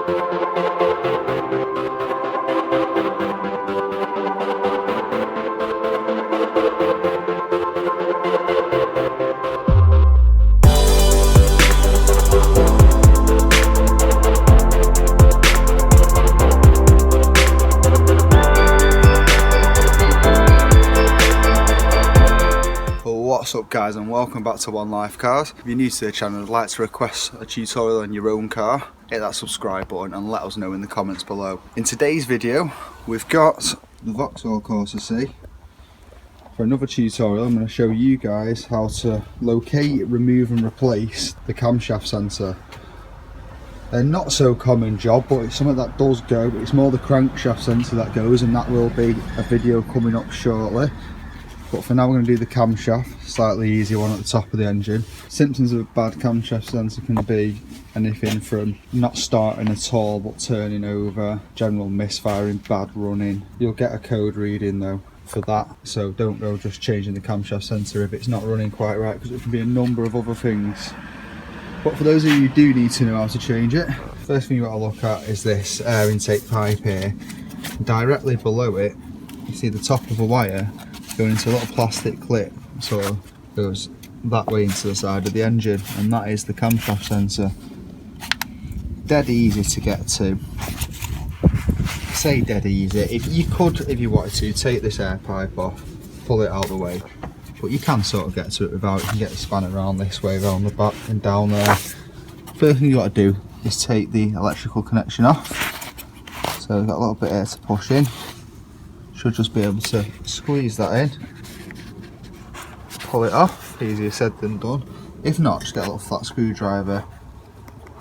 What's up guys, and welcome back to One Life Cars. If you're new to the channel and would like to request a tutorial on your own car, hit that subscribe button and let us know in the comments below. In today's video we've got the Vauxhall Corsa C. For another tutorial I'm going to show you guys how to locate, remove and replace the camshaft sensor. A not so common job, but it's something that does go. It's more the crankshaft sensor that goes, and that will be a video coming up shortly. But for now we're going to do the camshaft, slightly easier one at the top of the engine. Symptoms of a bad camshaft sensor can be anything from not starting at all but turning over, general misfiring, bad running. You'll get a code reading though for that, so don't go just changing the camshaft sensor if it's not running quite right, because it can be a number of other things. But for those of you who do need to know how to change it, first thing you've got to look at is this air intake pipe here. Directly below it you see the top of a wire going into a little plastic clip, so goes that way into the side of the engine, and that is the camshaft sensor. Dead easy to get to. Say dead easy. If you could, if you wanted to, take this air pipe off, pull it out of the way, but you can sort of get to it without. You can get the spanner around this way, around the back and down there. First thing you got to do is take the electrical connection off. So we've got a little bit here to push in. Should just be able to squeeze that in, pull it off. Easier said than done. If not, just get a little flat screwdriver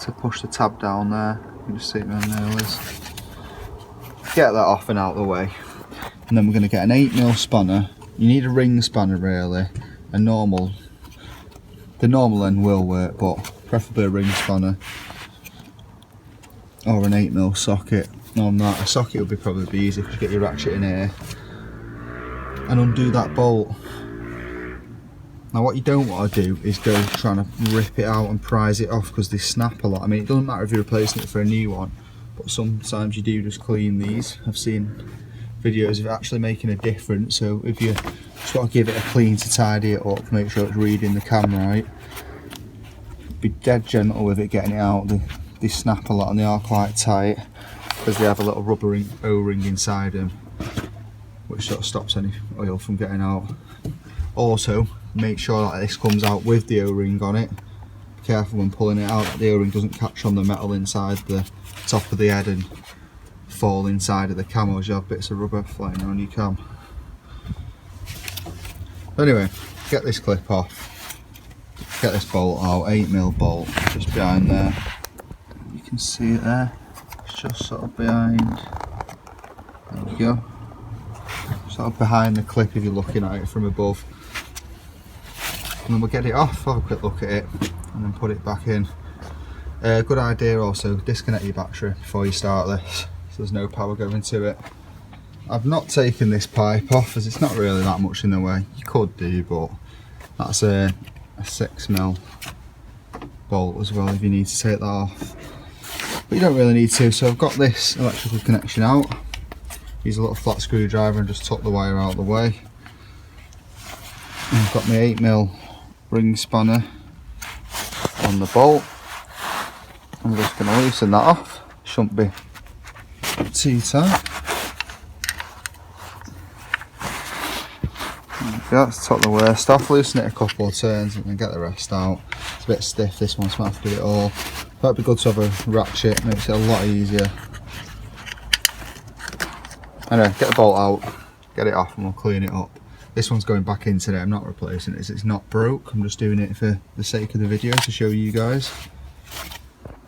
to push the tab down there. You can just see it on nail is. Get that off and out of the way, and then we're going to get an 8mm spanner. You need a ring spanner really. The normal end will work, but preferably a ring spanner or an 8mm socket. On that, a socket would probably be easy, because you get your ratchet in here and undo that bolt. Now what you don't want to do is go trying to rip it out and prise it off, because they snap a lot. I mean, it doesn't matter if you're replacing it for a new one, but sometimes you do just clean these. I've seen videos of it actually making a difference, so if you just got to give it a clean to tidy it up, make sure it's reading the cam right. Be dead gentle with it getting it out. They snap a lot and they are quite tight, because they have a little rubber O-ring inside them, which sort of stops any oil from getting out. Also, make sure that this comes out with the O-ring on it. Be careful when pulling it out that the O-ring doesn't catch on the metal inside the top of the head and fall inside of the cam, or you have bits of rubber flying on your cam. Anyway, get this clip off, get this bolt out, 8mm bolt, just behind there. You can see it there. Just sort of behind, there we go, sort of behind the clip if you're looking at it from above. And then we'll get it off, have a quick look at it and then put it back in. Good idea also, disconnect your battery before you start this, so there's no power going to it. I've not taken this pipe off as it's not really that much in the way. You could do, but that's a 6mm bolt as well if you need to take that off. But you don't really need to. So I've got this electrical connection out. Use a little flat screwdriver and just tuck the wire out of the way. And I've got my 8mm ring spanner on the bolt. I'm just going to loosen that off. Shouldn't be too tight. Let's tuck the worst off, loosen it a couple of turns and then get the rest out. It's a bit stiff this one, so I have to do it all. That'd be good to have a ratchet, makes it a lot easier. Anyway, get the bolt out, get it off and we'll clean it up. This one's going back in today, I'm not replacing it, it's not broke, I'm just doing it for the sake of the video to show you guys.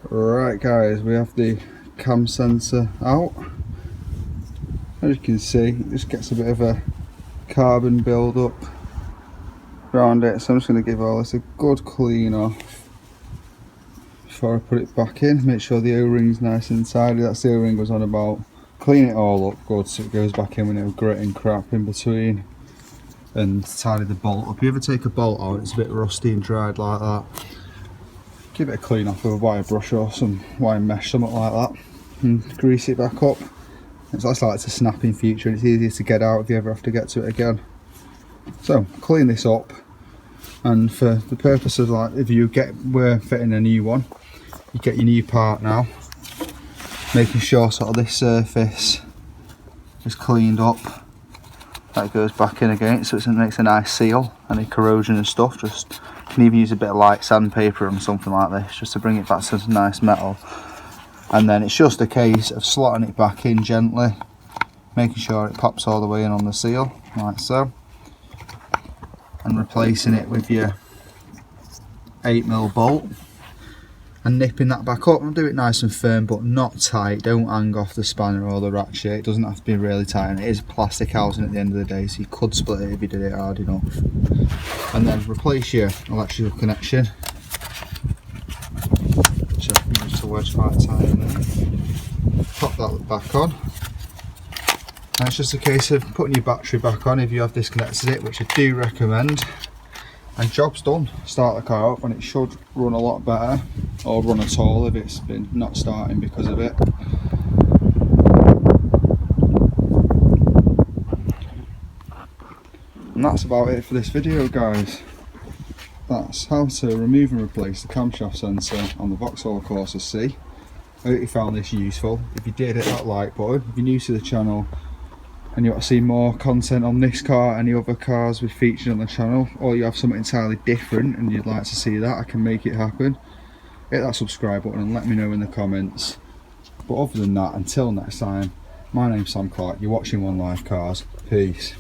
Right guys, we have the cam sensor out. As you can see, it just gets a bit of a carbon build up around it, so I'm just going to give all this a good clean off before I put it back in. Make sure the O-ring's nice and tidy. That's the O-ring was on about. Clean it all up good so it goes back in with no grit and crap in between, and tidy the bolt up. If you ever take a bolt out, it's a bit rusty and dried like that, give it a clean off with a wire brush or some wire mesh, something like that, and grease it back up. It's less likely to snap in future, and it's easier to get out if you ever have to get to it again. So clean this up, and for the purpose of, like, if you were fitting a new one, you get your new part now, making sure sort of this surface is cleaned up. That goes back in again, so it makes a nice seal. Any corrosion and stuff, just you can even use a bit of light sandpaper and something like this just to bring it back to nice metal. And then it's just a case of slotting it back in gently, making sure it pops all the way in on the seal, like so, and replacing it with your 8mm bolt and nipping that back up. And do it nice and firm but not tight. Don't hang off the spanner or the ratchet. It doesn't have to be really tight, and it is plastic housing at the end of the day, so you could split it if you did it hard enough. And then replace your electrical connection, which I can use to wedge quite tight in there. Pop that back on, and it's just a case of putting your battery back on if you have disconnected it, which I do recommend, and job's done. Start the car up and it should run a lot better, or run at all if it's been not starting because of it. And that's about it for this video, guys. That's how to remove and replace the camshaft sensor on the Vauxhall Corsa C. I hope you found this useful. If you did, hit that like button. If you're new to the channel and you want to see more content on this car, any other cars we've featured on the channel, or you have something entirely different and you'd like to see that, I can make it happen. Hit that subscribe button and let me know in the comments. But other than that, until next time, my name's Sam Clark, you're watching One Life Cars. Peace.